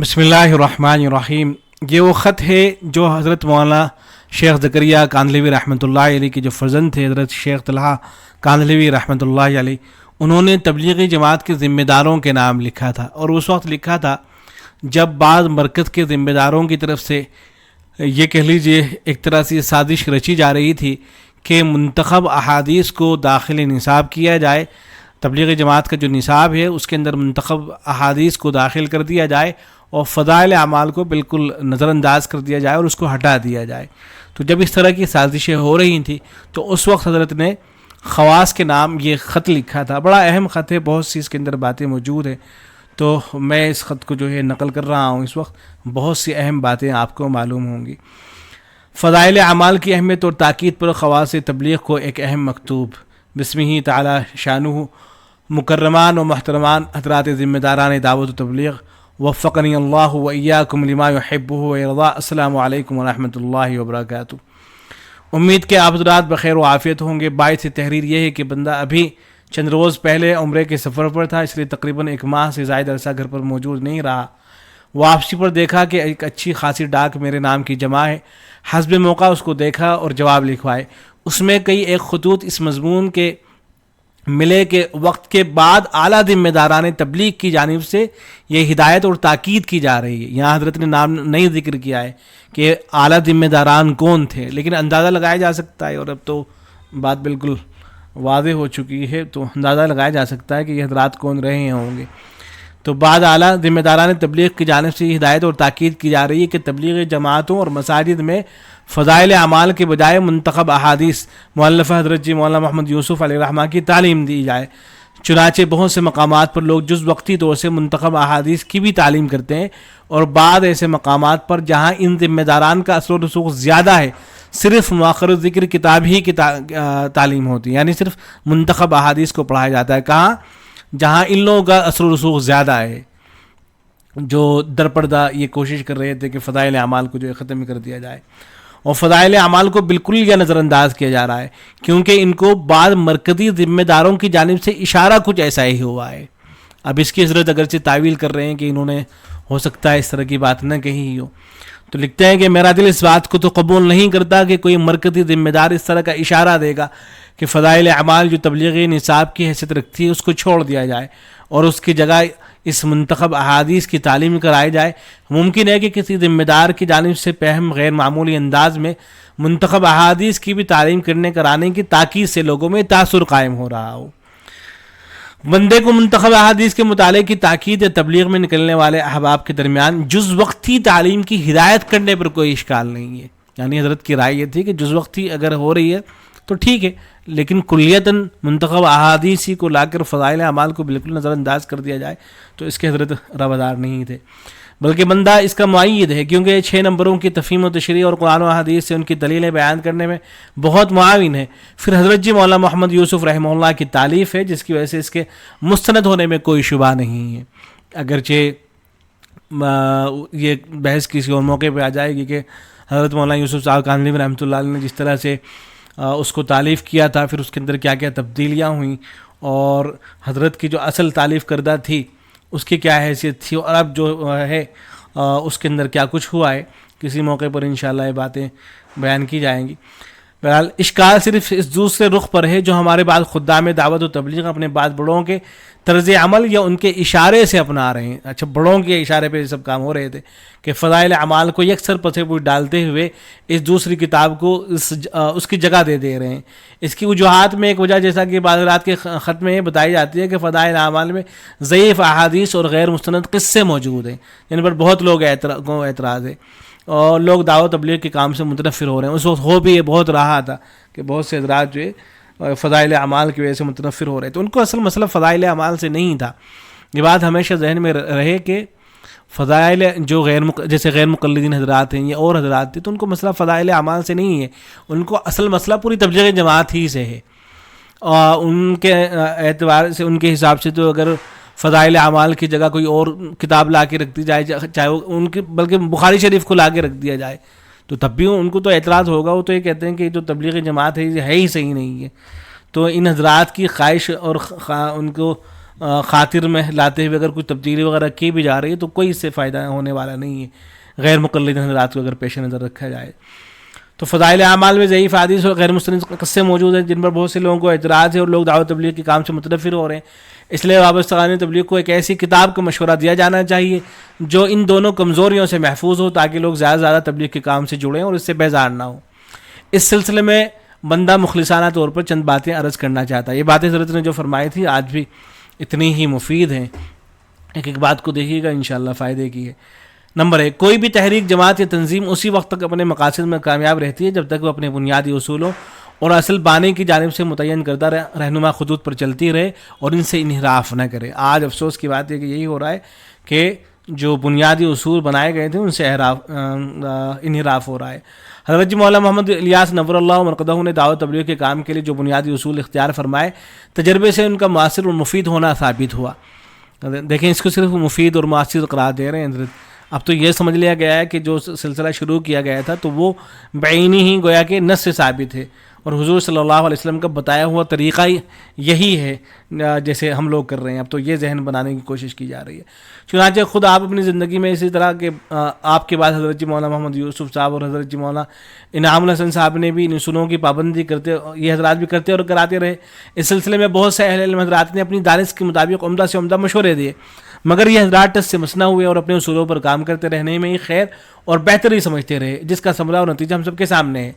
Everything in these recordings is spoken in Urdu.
بسم اللہ الرحمن الرحیم۔ یہ وہ خط ہے جو حضرت مولانا شیخ زکریہ کاندھلوی رحمۃ اللہ علیہ کے جو فرزند تھے حضرت شیخ طلحہ کاندھلوی رحمۃ اللہ علیہ، انہوں نے تبلیغی جماعت کے ذمہ داروں کے نام لکھا تھا، اور اس وقت لکھا تھا جب بعض مرکز کے ذمہ داروں کی طرف سے یہ کہہ لیجیے ایک طرح سے سازش رچی جا رہی تھی کہ منتخب احادیث کو داخل نصاب کیا جائے، تبلیغی جماعت کا جو نصاب ہے اس کے اندر منتخب احادیث کو داخل کر دیا جائے اور فضائل اعمال کو بالکل نظر انداز کر دیا جائے اور اس کو ہٹا دیا جائے۔ تو جب اس طرح کی سازشیں ہو رہی تھیں تو اس وقت حضرت نے خواص کے نام یہ خط لکھا تھا۔ بڑا اہم خط ہے، بہت سی اس کے اندر باتیں موجود ہیں، تو میں اس خط کو جو ہے نقل کر رہا ہوں۔ اس وقت بہت سی اہم باتیں آپ کو معلوم ہوں گی۔ فضائل اعمال کی اہمیت اور تاکید پر خواص تبلیغ کو ایک اہم مکتوب۔ بسمہ تعالی شانہ، مکرمان و محترمان حضرات ذمہ داران دعوت و تبلیغ، وفقنی اللہ و ایاکم لما یحبہ و یرضی۔ السلام علیکم ورحمۃ اللہ وبرکاتہ۔ امید کہ آپ حضرات بخیر و عافیت ہوں گے۔ باعث تحریر یہ ہے کہ بندہ ابھی چند روز پہلے عمرے کے سفر پر تھا، اس لیے تقریباً 1 ماہ سے زائد عرصہ گھر پر موجود نہیں رہا۔ واپسی پر دیکھا کہ ایک اچھی خاصی ڈاک میرے نام کی جمع ہے، حسب موقع اس کو دیکھا اور جواب لکھوائے۔ اس میں کئی ایک خطوط اس مضمون کے ملے کہ وقت کے بعد اعلیٰ ذمہ داران تبلیغ کی جانب سے یہ ہدایت اور تاکید کی جا رہی ہے۔ یہاں حضرت نے نام نہیں ذکر کیا ہے کہ اعلیٰ ذمہ داران کون تھے، لیکن اندازہ لگایا جا سکتا ہے، اور اب تو بات بالکل واضح ہو چکی ہے، تو اندازہ لگایا جا سکتا ہے کہ یہ حضرات کون رہے ہوں گے۔ تو بعد اعلیٰ ذمہ داران تبلیغ کی جانب سے یہ ہدایت اور تاکید کی جا رہی ہے کہ تبلیغی جماعتوں اور مساجد میں فضائل اعمال کے بجائے منتخب احادیث مؤلفہ حضرت محمد محمد یوسف علیہ الرحمہ کی تعلیم دی جائے۔ چنانچہ بہت سے مقامات پر لوگ جز وقتی طور سے منتخب احادیث کی بھی تعلیم کرتے ہیں، اور بعض ایسے مقامات پر جہاں ان ذمہ داران کا اثر و رسوخ زیادہ ہے صرف مؤخر ذکر کتاب ہی کی تعلیم ہوتی ہے، یعنی صرف منتخب احادیث کو پڑھایا جاتا ہے۔ کہاں؟ جہاں ان لوگوں کا اثر و رسوخ زیادہ ہے، جو درپردہ یہ کوشش کر رہے تھے کہ فضائل اعمال کو جو ہے ختم کر دیا جائے، اور فضائل اعمال کو بالکل یہ نظر انداز کیا جا رہا ہے، کیونکہ ان کو بعض مرکزی ذمہ داروں کی جانب سے اشارہ کچھ ایسا ہی ہوا ہے۔ اب اس کی حضرت اگرچہ تعویل کر رہے ہیں کہ انہوں نے ہو سکتا ہے اس طرح کی بات نہ کہی ہی ہو، تو لکھتے ہیں کہ میرا دل اس بات کو تو قبول نہیں کرتا کہ کوئی مرکزی ذمہ دار اس طرح کا اشارہ دے گا کہ فضائل اعمال جو تبلیغی نصاب کی حیثیت رکھتی ہے اس کو چھوڑ دیا جائے اور اس کی جگہ اس منتخب احادیث کی تعلیم کرائی جائے۔ ممکن ہے کہ کسی ذمہ دار کی جانب سے پہم غیر معمولی انداز میں منتخب احادیث کی بھی تعلیم کرانے کی تاکید سے لوگوں میں تاثر قائم ہو رہا ہو۔ بندے کو منتخب احادیث کے مطالعے کی تاکید یا تبلیغ میں نکلنے والے احباب کے درمیان جز وقتی تعلیم کی ہدایت کرنے پر کوئی اشکال نہیں ہے۔ یعنی حضرت کی رائے یہ تھی کہ جز وقتی اگر ہو رہی ہے تو ٹھیک ہے، لیکن کلیتاً منتخب احادیث کو لا کر فضائل اعمال کو بالکل نظر انداز کر دیا جائے تو اس کے حضرت روادار نہیں تھے، بلکہ بندہ اس کا معید ہے، کیونکہ یہ 6 نمبروں کی تفہیم و تشریح اور قرآن و حدیث سے ان کی دلیلیں بیان کرنے میں بہت معاون ہے۔ پھر حضرت مولانا محمد یوسف رحمہ اللہ کی تالیف ہے، جس کی وجہ سے اس کے مستند ہونے میں کوئی شبہ نہیں ہے، اگرچہ یہ بحث کسی اور موقع پہ آ جائے گی کہ حضرت مولانا یوسف صاحب کاندھلوی رحمۃ اللہ علیہ نے جس طرح سے اس کو تالیف کیا تھا، پھر اس کے اندر کیا کیا تبدیلیاں ہوئیں، اور حضرت کی جو اصل تالیف کردہ تھی اس کی کیا حیثیت تھی، اور اب جو ہے اس کے اندر کیا کچھ ہوا ہے، کسی موقع پر انشاءاللہ یہ باتیں بیان کی جائیں گی۔ بہرحال اشکال صرف اس دوسرے رخ پر ہے جو ہمارے بعض خدام دعوت و تبلیغ اپنے بعض بڑوں کے طرز عمل یا ان کے اشارے سے اپنا رہے ہیں۔ اچھا، بڑوں کے اشارے پہ یہ سب کام ہو رہے تھے کہ فضائل اعمال کو یکسر پسے پوچھ ڈالتے ہوئے اس دوسری کتاب کو اس کی جگہ دے رہے ہیں۔ اس کی وجوہات میں ایک وجہ، جیسا کہ بعض رات کے خط میں یہ بتائی جاتی ہے کہ فضائل اعمال میں ضعیف احادیث اور غیر مستند قصے موجود ہیں، جن پر بہت لوگ اعتراض ہے، اور لوگ دعوت تبلیغ کے کام سے متنفر ہو رہے ہیں۔ اس وقت ہو بھی یہ بہت رہا تھا کہ بہت سے حضرات جو ہے فضائل اعمال کی وجہ سے متنفر ہو رہے تھے، ان کو اصل مسئلہ فضائل اعمال سے نہیں تھا۔ یہ بات ہمیشہ ذہن میں رہے کہ فضائل جو جیسے غیر مقلدین حضرات ہیں یا اور حضرات تھے، تو ان کو مسئلہ فضائل اعمال سے نہیں ہے، ان کو اصل مسئلہ پوری تبلیغ جماعت ہی سے ہے، اور ان کے اعتبار سے، ان کے حساب سے تو اگر فضائل اعمال کی جگہ کوئی اور کتاب لا کے رکھ دی جائے، چاہے وہ ان کی بلکہ بخاری شریف کو لا کے رکھ دیا جائے، تو تب بھی ان کو تو اعتراض ہوگا۔ وہ تو یہ کہتے ہیں کہ جو تبلیغ جماعت ہے یہ ہے ہی صحیح نہیں ہے۔ تو ان حضرات کی خواہش اور ان کو خاطر میں لاتے ہوئے اگر کچھ تبدیلی وغیرہ کی بھی جا رہی ہے تو کوئی اس سے فائدہ ہونے والا نہیں ہے، غیر مقلد حضرات کو اگر پیش نظر رکھا جائے تو۔ فضائل اعمال میں ضعیف حدیث اور غیر مستند قصے موجود ہیں جن پر بہت سے لوگوں کو اعتراض ہے اور لوگ دعوت تبلیغ کے کام سے متنفر ہو رہے ہیں، اس لیے وابستگان تبلیغ کو ایک ایسی کتاب کا مشورہ دیا جانا چاہیے جو ان دونوں کمزوریوں سے محفوظ ہو، تاکہ لوگ زیادہ سے زیادہ تبلیغ کے کام سے جڑیں اور اس سے بیزار نہ ہوں۔ اس سلسلے میں بندہ مخلصانہ طور پر چند باتیں عرض کرنا چاہتا ہے۔ یہ باتیں حضرت نے جو فرمائی تھی آج بھی اتنی ہی مفید ہیں، ایک ایک بات کو دیکھیے گا انشاءاللہ فائدے کی ہے۔ نمبر 1، کوئی بھی تحریک، جماعت یا تنظیم اسی وقت تک اپنے مقاصد میں کامیاب رہتی ہے جب تک وہ اپنے بنیادی اصولوں اور اصل بانی کی جانب سے متعین کردہ رہنما خطوط پر چلتی رہے اور ان سے انحراف نہ کرے۔ آج افسوس کی بات ہے کہ یہی ہو رہا ہے کہ جو بنیادی اصول بنائے گئے تھے ان سے انحراف ہو رہا ہے۔ حضرت جی مولانا محمد الیاس نور اللہ مرقدہ نے دعوت تبلیغ کے کام کے لیے جو بنیادی اصول اختیار فرمائے، تجربے سے ان کا مؤثر اور مفید ہونا ثابت ہوا۔ دیکھیں اس کو صرف مفید اور مؤثر قرار دے رہے ہیں حضرت۔ اب تو یہ سمجھ لیا گیا ہے کہ جو سلسلہ شروع کیا گیا تھا تو وہ بعینی ہی گویا کہ نص سے ثابت ہے، اور حضور صلی اللہ علیہ وسلم کا بتایا ہوا طریقہ یہی ہے جیسے ہم لوگ کر رہے ہیں۔ اب تو یہ ذہن بنانے کی کوشش کی جا رہی ہے۔ چنانچہ خود آپ اپنی زندگی میں اسی طرح کہ آپ کے بعد حضرت جی مولانا محمد یوسف صاحب اور حضرت جی مولانا انعام الحسن صاحب نے بھی ان اصولوں کی پابندی کرتے، یہ حضرات بھی کرتے اور کراتے رہے۔ اس سلسلے میں بہت سے اہل علم حضرات نے اپنی دانش کے مطابق عمدہ سے عمدہ مشورے دیے، مگر یہ حضرات ٹس سے مسنا ہوئے اور اپنے اصولوں پر کام کرتے رہنے میں ہی خیر اور بہتری سمجھتے رہے، جس کا ثمرہ اور نتیجہ ہم سب کے سامنے ہے۔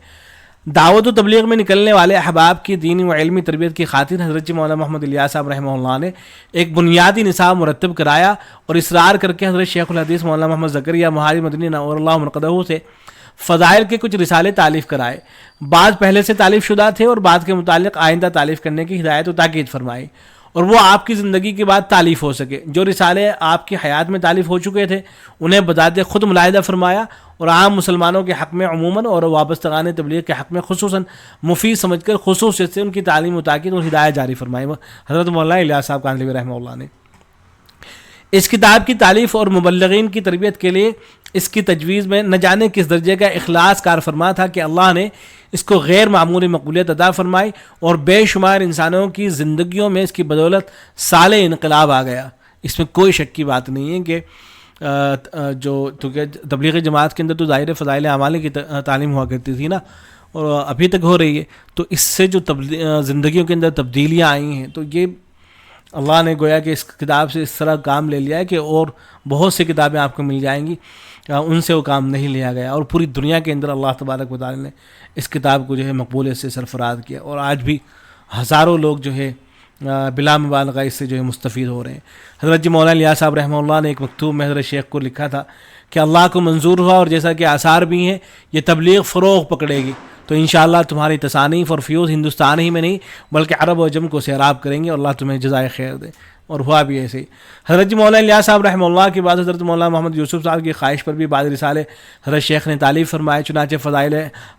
دعوت و تبلیغ میں نکلنے والے احباب کی دینی و علمی تربیت کی خاطر حضرت جی مولانا محمد الیاس صاحب رحمہ اللہ نے ایک بنیادی نصاب مرتب کرایا اور اصرار کر کے حضرت شیخ الحدیث مولانا محمد زکریا مہاری مدنی نور اللہ مرقدہ سے فضائل کے کچھ رسالے تالیف کرائے۔ بعض پہلے سے تالیف شدہ تھے اور بعض کے متعلق آئندہ تالیف کرنے کی ہدایت و تاکید فرمائی، اور وہ آپ کی زندگی کے بعد تالیف ہو سکے۔ جو رسالے آپ کی حیات میں تالیف ہو چکے تھے انہیں بذات خود ملاحظہ فرمایا اور عام مسلمانوں کے حق میں عموماً اور وابستگان تبلیغ کے حق میں خصوصاً مفید سمجھ کر خصوصیت سے ان کی تعلیم و تاکید اور ہدایت جاری فرمائی۔ حضرت مولانا الیاس صاحب کاندھلوی رحمہ اللہ نے اس کتاب کی تالیف اور مبلغین کی تربیت کے لیے اس کی تجویز میں نہ جانے کس درجے کا اخلاص کار فرما تھا کہ اللہ نے اس کو غیر معمولی مقبولیت عطا فرمائی اور بے شمار انسانوں کی زندگیوں میں اس کی بدولت سال انقلاب آ گیا۔ اس میں کوئی شک کی بات نہیں ہے کہ جو تبلیغی جماعت کے اندر تو ظاہر فضائل اعمال کی تعلیم ہوا کرتی تھی نا، اور ابھی تک ہو رہی ہے، تو اس سے جو زندگیوں کے اندر تبدیلیاں آئی ہیں تو یہ اللہ نے گویا کہ اس کتاب سے اس طرح کام لے لیا ہے کہ اور بہت سی کتابیں آپ کو مل جائیں گی ان سے وہ کام نہیں لیا گیا، اور پوری دنیا کے اندر اللہ تبارک و تعالی نے اس کتاب کو جو ہے مقبولیت سے سرفراز کیا، اور آج بھی ہزاروں لوگ جو ہے بلا مبالغہ اس سے جو ہے مستفید ہو رہے ہیں۔ حضرت جی مولانا الیاس صاحب رحمہ اللہ نے ایک مکتوب میں حضرت شیخ کو لکھا تھا کہ اللہ کو منظور ہوا اور جیسا کہ آثار بھی ہیں یہ تبلیغ فروغ پکڑے گی تو انشاءاللہ تمہاری تصانیف اور فیوز ہندوستان ہی میں نہیں بلکہ عرب و عجم کو سیراب کریں گے، اور اللہ تمہیں جزائے خیر دے، اور ہوا بھی ایسے ہی۔ حضرت جی مولانا الیاس صاحب رحمہ اللہ کے بعد حضرت مولانا محمد یوسف صاحب کی خواہش پر بھی بعض رسالے حضرت شیخ نے تالیف فرمائے، چنانچہ فضائل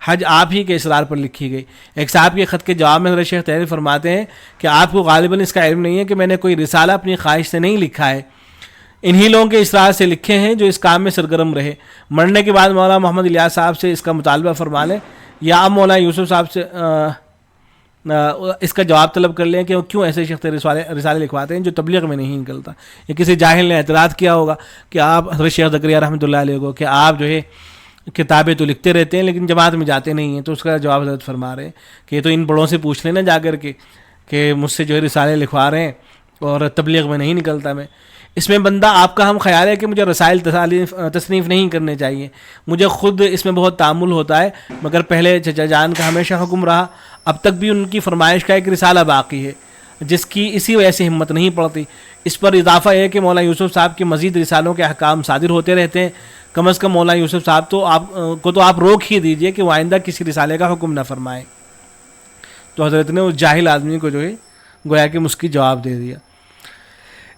حج آپ ہی کے اصرار پر لکھی گئی۔ ایک صاحب کے خط کے جواب میں حضرت شیخ تحریر فرماتے ہیں کہ آپ کو غالباً اس کا علم نہیں ہے کہ میں نے کوئی رسالہ اپنی خواہش سے نہیں لکھا ہے، انہی لوگوں کے اصرار سے لکھے ہیں جو اس کام میں سرگرم رہے۔ مرنے کے بعد مولانا محمد الیاس صاحب سے اس کا مطالبہ فرما لیں یا آپ مولانا یوسف صاحب سے اس کا جواب طلب کر لیں کہ وہ کیوں ایسے شخص رسالے لکھواتے ہیں جو تبلیغ میں نہیں نکلتا۔ یا کسی جاہل نے اعتراض کیا ہوگا کہ آپ حضرت شیخ زکریا رحمۃ اللہ علیہ کو کہ آپ جو ہے کتابیں تو لکھتے رہتے ہیں لیکن جماعت میں جاتے نہیں ہیں، تو اس کا جواب حضرت فرما رہے ہیں کہ یہ تو ان بڑوں سے پوچھ لینا جا کر کے کہ مجھ سے جو ہے رسالے لکھوا رہے ہیں اور تبلیغ میں نہیں نکلتا میں۔ اس میں بندہ آپ کا ہم خیال ہے کہ مجھے رسائل تصنیف نہیں کرنے چاہیے، مجھے خود اس میں بہت تعامل ہوتا ہے، مگر پہلے چچا جان کا ہمیشہ حکم رہا، اب تک بھی ان کی فرمائش کا ایک رسالہ باقی ہے جس کی اسی وجہ سے ہمت نہیں پڑتی۔ اس پر اضافہ ہے کہ مولانا یوسف صاحب کے مزید رسالوں کے احکام صادر ہوتے رہتے ہیں، کم از کم مولانا یوسف صاحب تو آپ روک ہی دیجئے کہ وہ آئندہ کسی رسالے کا حکم نہ فرمائیں۔ تو حضرت نے اس جاہل آدمی کو جو ہے گویا کہ مسکی جواب دے دیا۔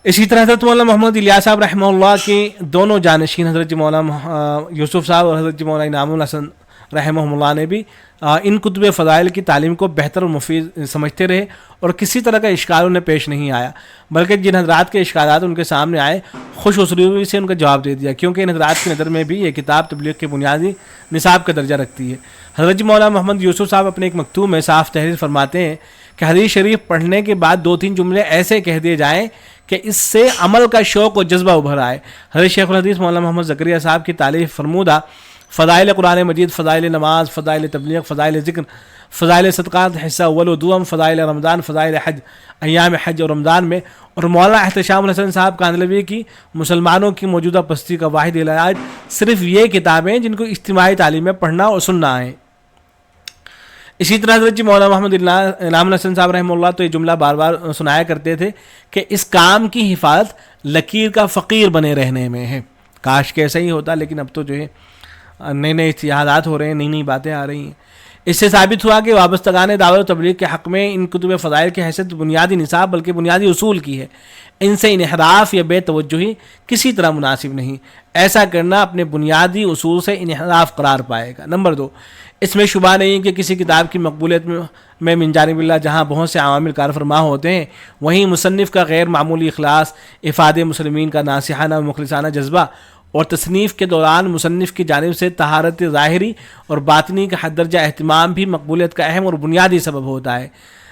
اسی طرح حضرت مولانا محمد الیاس صاحب رحمہ اللہ کے دونوں جانشین حضرت مولانا یوسف صاحب اور حضرت مولانا انعام الحسن رحمہ اللہ نے بھی ان کتب فضائل کی تعلیم کو بہتر اور مفید سمجھتے رہے اور کسی طرح کا اشکال انہیں پیش نہیں آیا، بلکہ جن حضرات کے اشکالات ان کے سامنے آئے خوش اسلوبی سے ان کا جواب دے دیا، کیونکہ ان حضرات کی نظر میں بھی یہ کتاب تبلیغ کے بنیادی نصاب کا درجہ رکھتی ہے۔ حضرت مولانا محمد یوسف صاحب اپنے ایک مکتوب میں صاف تحریر فرماتے ہیں کہ حدیث شریف پڑھنے کے بعد 2-3 جملے ایسے کہہ دیے جائیں کہ اس سے عمل کا شوق و جذبہ ابھر آئے۔ حضرت شیخ الحدیث مولانا محمد زکریا صاحب کی تعلیف فرمودہ فضائل قرآن مجید، فضائل نماز، فضائل تبلیغ، فضائل ذکر، فضائل صدقات حصہ اول و دوم، فضائل رمضان، فضائل حج، ایام حج اور رمضان میں، اور مولانا احتشام الحسن صاحب کاندھلوی کی مسلمانوں کی موجودہ پستی کا واحد علاج صرف یہ کتابیں جن کو اجتماعی تعلیم میں پڑھنا اور سننا ہے۔ اسی طرح حضرت مولانا محمد انعام الحسن صاحب رحمہ اللہ تو یہ جملہ بار بار سنایا کرتے تھے کہ اس کام کی حفاظت لکیر کا فقیر بنے رہنے میں ہے۔ کاش کہ ایسا ہی ہوتا، لیکن اب تو جو ہے نئے نئے اتحادات ہو رہے ہیں، نئی نئی باتیں آ رہی ہیں۔ اس سے ثابت ہوا کہ وابستگان دعوت و تبلیغ کے حق میں ان کتب فضائل کی حیثیت بنیادی نصاب بلکہ بنیادی اصول کی ہے، ان سے انحراف یا بے توجہی کسی طرح مناسب نہیں، ایسا کرنا اپنے بنیادی اصول سے انحراف قرار پائے گا۔ نمبر 2، اس میں شبہ نہیں کہ کسی کتاب کی مقبولیت میں من جانب اللہ جہاں بہت سے عوامل کار فرما ہوتے ہیں، وہیں مصنف کا غیر معمولی اخلاص، افادہ مسلمین کا ناصحانہ و مخلصانہ جذبہ، اور تصنیف کے دوران مصنف کی جانب سے طہارت ظاہری اور باطنی کا حد درجہ اہتمام بھی مقبولیت کا اہم اور بنیادی سبب ہوتا ہے۔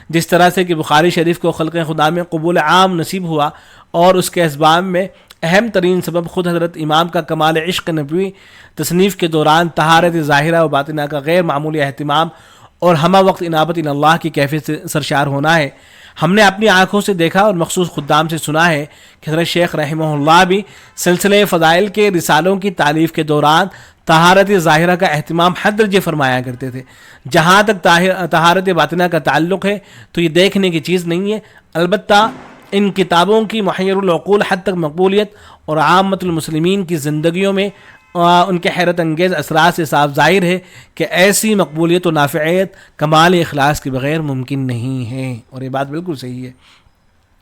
جس طرح سے کہ بخاری شریف کو خلق خدا میں قبول عام نصیب ہوا اور اس کے اسباب میں اہم ترین سبب خود حضرت امام کا کمال عشق نبوی، تصنیف کے دوران طہارت ظاہرہ و باطنہ کا غیر معمولی اہتمام اور ہمہ وقت انابت اللہ کی کیفیت سے سرشار ہونا ہے۔ ہم نے اپنی آنکھوں سے دیکھا اور مخصوص خدام سے سنا ہے کہ حضرت شیخ رحمہ اللہ بھی سلسلہ فضائل کے رسالوں کی تالیف کے دوران طہارت ظاہرہ کا اہتمام حد درجے فرمایا کرتے تھے۔ جہاں تک طہارت باطنہ کا تعلق ہے تو یہ دیکھنے کی چیز نہیں ہے، البتہ ان کتابوں کی محیر العقول حد تک مقبولیت اور عامت المسلمین کی زندگیوں میں ان کے حیرت انگیز اثرات سے صاف ظاہر ہے کہ ایسی مقبولیت و نافعیت کمال اخلاص کے بغیر ممکن نہیں ہے، اور یہ بات بالکل صحیح ہے۔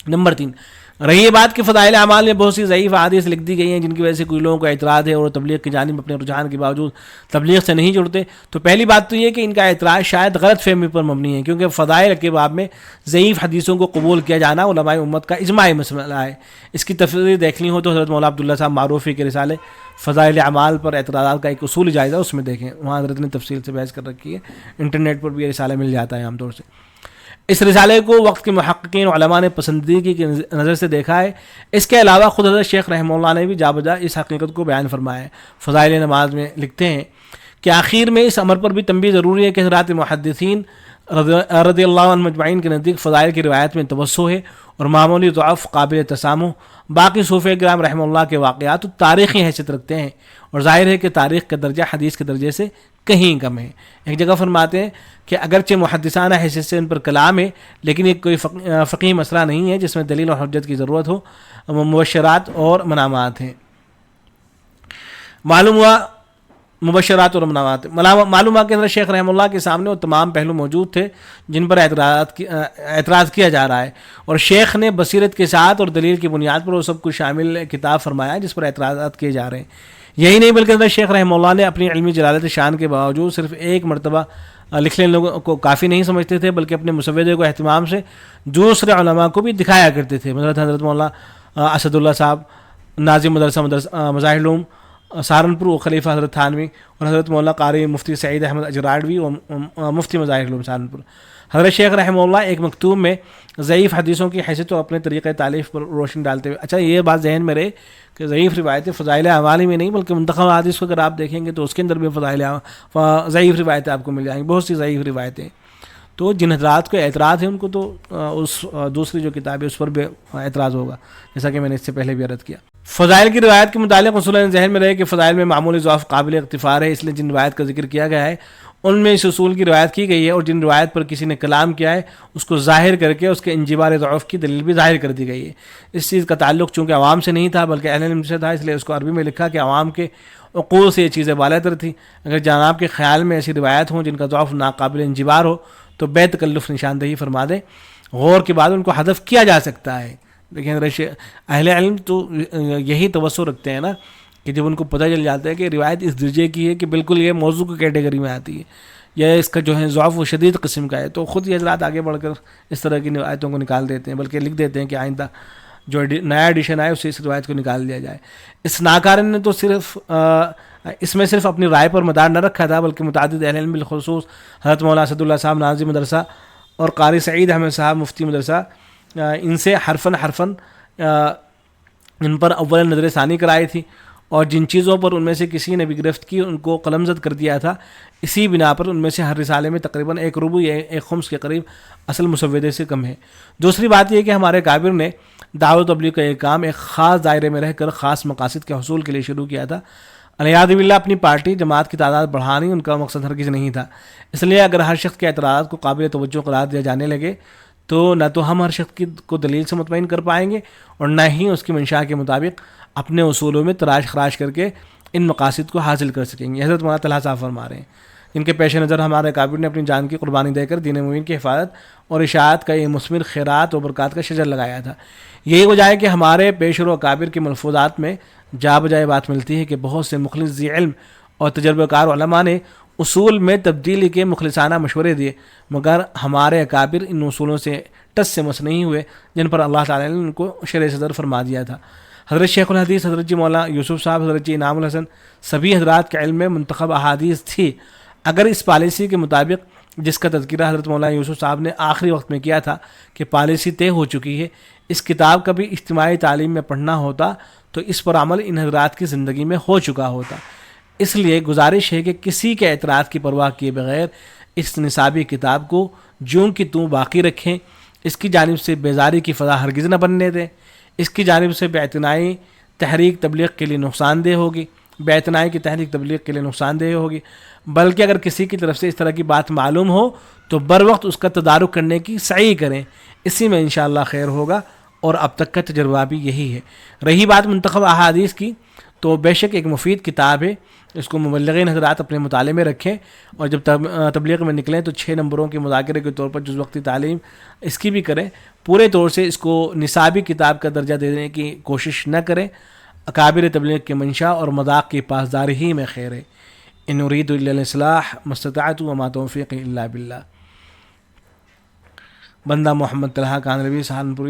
نمبر 3، رہی یہ بات کہ فضائل اعمال میں بہت سی ضعیف احادیث لکھ دی گئی ہیں جن کی وجہ سے کوئی لوگوں کو اعتراض ہے اور تبلیغ کی جانب اپنے رجحان کے باوجود تبلیغ سے نہیں جڑتے، تو پہلی بات تو یہ کہ ان کا اعتراض شاید غلط فہمی پر مبنی ہے، کیونکہ فضائل کے باب میں ضعیف حدیثوں کو قبول کیا جانا علماء امت کا اجماعی مسئلہ ہے۔ اس کی تفصیل دیکھنی ہو تو حضرت مولانا عبداللہ صاحب معروفی کے رسالے فضائل اعمال پر اعتراضات کا ایک اصول جائزہ اس میں دیکھیں، وہاں حضرت نے تفصیل سے بحث کر رکھی ہے، انٹرنیٹ پر بھی یہ رسالہ مل جاتا ہے عام طور سے۔ اس رسالے کو وقت کے محققین علماء نے پسندیدگی کی نظر سے دیکھا ہے۔ اس کے علاوہ خود حضرت شیخ رحمہ اللہ نے بھی جا بجا اس حقیقت کو بیان فرمایا ہے۔ فضائل نماز میں لکھتے ہیں کہ آخر میں اس امر پر بھی تنبیہ ضروری ہے کہ حضرات محدثین رضی اللہ عنہ مجمعین کے نزدیک فضائل کی روایت میں توسع ہے اور معمولی ضعف قابل تسامح باقی صوفیہ کرام رحمہ اللہ کے واقعات تاریخی حیثیت رکھتے ہیں، اور ظاہر ہے کہ تاریخ کا درجہ حدیث کے درجے سے کہیں کم ہے۔ ایک جگہ فرماتے ہیں کہ اگرچہ محدثانہ حیثیت سے ان پر کلام ہے، لیکن یہ کوئی فقہی مسئلہ نہیں ہے جس میں دلیل اور حجت کی ضرورت ہو، مبشرات اور منامات ہیں۔ معلوم ہوا مبشرات اور منامات معلوم ہوا کہ حضرت شیخ رحمہ اللہ کے سامنے وہ تمام پہلو موجود تھے جن پر اعتراض کیا جا رہا ہے، اور شیخ نے بصیرت کے ساتھ اور دلیل کی بنیاد پر وہ سب کچھ شامل کتاب فرمایا جس پر اعتراضات کیے جا رہے ہیں۔ یہی نہیں بلکہ حضرت شیخ رحمہ اللہ نے اپنی علمی جلالت شان کے باوجود صرف ایک مرتبہ لکھنے لوگوں کو کافی نہیں سمجھتے تھے، بلکہ اپنے مسودے کو اہتمام سے دوسرے علماء کو بھی دکھایا کرتے تھے۔ مثلا حضرت مولانا اسد اللہ صاحب ناظم مدرسہ مظاہر العلوم سہارنپور و خلیفہ حضرت تھانوی، اور حضرت مولانا قاری مفتی سعید احمد اجراڑوی و مفتی مظاہر العلوم سہارنپور۔ حضرت شیخ رحمہ اللہ ایک مکتوب میں ضعیف حدیثوں کی حیثیت و اپنے طریقہ تالیف پر روشنی ڈالتے ہوئے، اچھا یہ بات ذہن میں رہے کہ ضعیف روایتیں فضائل اعمال میں نہیں بلکہ منتخب حدیث کو اگر آپ دیکھیں گے تو اس کے اندر بھی ضعیف روایتیں آپ کو مل جائیں گی، بہت سی ضعیف روایتیں۔ تو جن حضرات کو اعتراض ہے ان کو تو اس دوسری جو کتاب ہے اس پر بھی اعتراض ہوگا، جیسا کہ میں نے اس سے پہلے بھی عرض کیا۔ فضائل کی روایت کے متعلق اصول ذہن میں رہے کہ فضائل میں معمولی ضعف قابل اغتفار ہے، اس لیے جن روایت کا ذکر کیا گیا ہے ان میں اس اصول کی روایت کی گئی ہے، اور جن روایت پر کسی نے کلام کیا ہے اس کو ظاہر کر کے اس کے انجبار ضعف کی دلیل بھی ظاہر کر دی گئی ہے۔ اس چیز کا تعلق چونکہ عوام سے نہیں تھا بلکہ اہل علم سے تھا، اس لیے اس کو عربی میں لکھا کہ عوام کے عقول سے یہ چیزیں بالاتر تھیں۔ اگر جناب کے خیال میں ایسی روایت ہوں جن کا ضعف ناقابل انجبار ہو تو بے تکلف نشاندہی فرما دیں، غور کے بعد ان کو حذف کیا جا سکتا ہے۔ لیکن اہل علم تو یہی توسع رکھتے ہیں نا کہ جب ان کو پتہ چل جاتا ہے کہ روایت اس درجے کی ہے کہ بالکل یہ موضوع کی کیٹیگری میں آتی ہے یا اس کا جو ہے ضعف و شدید قسم کا ہے، تو خود یہ حضرات آگے بڑھ کر اس طرح کی روایتوں کو نکال دیتے ہیں، بلکہ لکھ دیتے ہیں کہ آئندہ جو نیا ایڈیشن آئے اسے اس روایت کو نکال دیا جائے۔ اس ناکارن نے تو صرف اس میں صرف اپنی رائے پر مدار نہ رکھا تھا، بلکہ متعدد اہل علم بالخصوص حضرت مولانا اسد اللہ صاحب ناظم مدرسہ اور قاری سعید احمد صاحب مفتی مدرسہ، ان سے حرفاً ان پر اول نظر ثانی کرائی تھی، اور جن چیزوں پر ان میں سے کسی نے بھی گرفت کی ان کو قلم زد کر دیا تھا، اسی بنا پر ان میں سے ہر رسالے میں تقریباً 1 ربع یا 1 خمس کے قریب اصل مسودے سے کم ہے۔ دوسری بات یہ کہ ہمارے کابر نے دعوت و تبلیغ کا یہ کام ایک خاص دائرے میں رہ کر خاص مقاصد کے حصول کے لیے شروع کیا تھا۔ علیہ باللہ اپنی پارٹی جماعت کی تعداد بڑھانی ان کا مقصد ہرگز نہیں تھا، اس لیے اگر ہر شخص کے اعتراضات کو قابل توجہ قرار دیا جانے لگے تو نہ تو ہم ہر شخص کو دلیل سے مطمئن کر پائیں گے اور نہ ہی اس کی منشا کے مطابق اپنے اصولوں میں تراش خراش کر کے ان مقاصد کو حاصل کر سکیں گے۔ حضرت مولانا طلحہ صاحب فرما رہے ہیں، جن کے پیش نظر ہمارے کابر نے اپنی جان کی قربانی دے کر دین مبین کی حفاظت اور اشاعت کا یہ مثمر خیرات و برکات کا شجر لگایا تھا۔ یہی وجہ ہے کہ ہمارے پیشرو اکابر کے ملفوظات میں جا بجائے بات ملتی ہے کہ بہت سے مخلص ذی علم اور تجربہ کار علماء نے اصول میں تبدیلی کے مخلصانہ مشورے دیے، مگر ہمارے اکابر ان اصولوں سے ٹس سے مس نہیں ہوئے جن پر اللہ تعالیٰ نے ان کو شرع صدر فرما دیا تھا۔ حضرت شیخ الحدیث حضرت جی مولانا یوسف صاحب، حضرت جی انعام الحسن، سبھی حضرات کے علم میں منتخب احادیث تھی۔ اگر اس پالیسی کے مطابق جس کا تذکرہ حضرت مولانا یوسف صاحب نے آخری وقت میں کیا تھا کہ پالیسی طے ہو چکی ہے، اس کتاب کا بھی اجتماعی تعلیم میں پڑھنا ہوتا تو اس پر عمل ان حضرات کی زندگی میں ہو چکا ہوتا۔ اس لیے گزارش ہے کہ کسی کے اعتراض کی پرواہ کیے بغیر اس نصابی کتاب کو جوں کی توں باقی رکھیں، اس کی جانب سے بیزاری کی فضا ہرگز نہ بننے دیں، اس کی جانب سے بے اعتنائی تحریک تبلیغ کے لیے نقصان دہ ہوگی، بے اعتنائی کی تحریک تبلیغ کے لیے نقصان دہ ہوگی، بلکہ اگر کسی کی طرف سے اس طرح کی بات معلوم ہو تو بر وقت اس کا تدارک کرنے کی سعی کریں، اسی میں انشاءاللہ خیر ہوگا، اور اب تک کا تجربہ بھی یہی ہے۔ رہی بات منتخب احادیث کی، تو بے شک ایک مفید کتاب ہے، اس کو مبلغین حضرات اپنے مطالعے میں رکھیں، اور جب تبلیغ میں نکلیں تو 6 نمبروں کے مذاکرے کے طور پر جز وقتی تعلیم اس کی بھی کریں، پورے طور سے اس کو نصابی کتاب کا درجہ دینے کی کوشش نہ کریں۔ اکابر تبلیغ کے منشا اور مذاق کی پاسداری ہی میں خیر ہے۔ ان اريد الا الاصلاح ما استطعت وما توفیقی الا باللہ۔ بندہ محمد طلحہ کاندھلوی، سہارنپور۔